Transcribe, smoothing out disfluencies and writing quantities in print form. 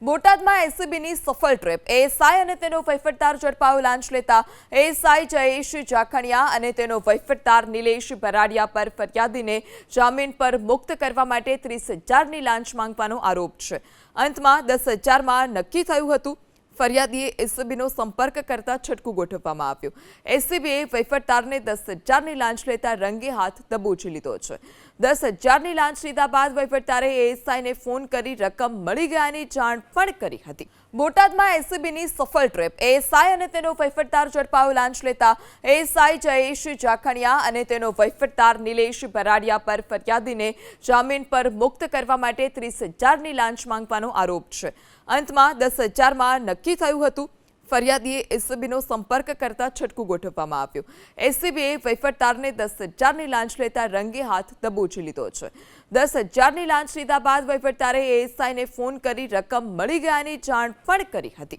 બોટાદમાં એસીબીની સફળ trap ASI અને તેનો વહીવટદાર ઝડપાયો લાંચ લેતા એએસઆઈ જયેશ જાખણિયા અને તેનો વહીવટદાર નિલેશ ભરાડિયા પર ફરિયાદીને જામીન પર મુક્ત કરવા માટે 30,000ની લાંચ માંગવાનો આરોપ છે। અંતમાં 10,000માં નક્કી થયું હતું। ફરિયાદીએ એસીબીનો સંપર્ક કરતા છટકું ગોઠવવામાં આવ્યું। એસીબીએ વહીવટદારને 10,000ની લાંચ લેતા રંગે હાથ દબોચી લીધો છે। 10,000ની લાંચ લીધા બાદ વહીવટદારે એએસઆઈને ફોન કરી રકમ મળી ગયાની જાણ પણ કરી હતી। બોટાદમાં એસીબીની સફળ ટ્રેપ એએસઆઈ અને તેનો વહીવટદાર ઝડપાયો લાંચ લેતા એએસઆઈ જયેશ જાખણિયા અને તેનો વહીવટદાર નિલેશ ભરાડિયા પર ફરિયાદીને જામીન પર મુક્ત કરવા માટે 30,000ની લાંચ માંગવાનો આરોપ છે। અંતમાં 10,000માં નક્કી થયું હતું। ફરિયાદીએ એસીબીનો સંપર્ક કરતા છટકું ગોઠવવામાં આવ્યું। એસીબીએ વહીવટદારને 10,000ની લાંચ લેતા રંગે હાથ દબોચી લીધો છે। 10,000ની લાંચ લીધા બાદ વહીવટદારે એએસઆઈને ફોન કરી રકમ મળી ગયાની જાણ પણ કરી હતી।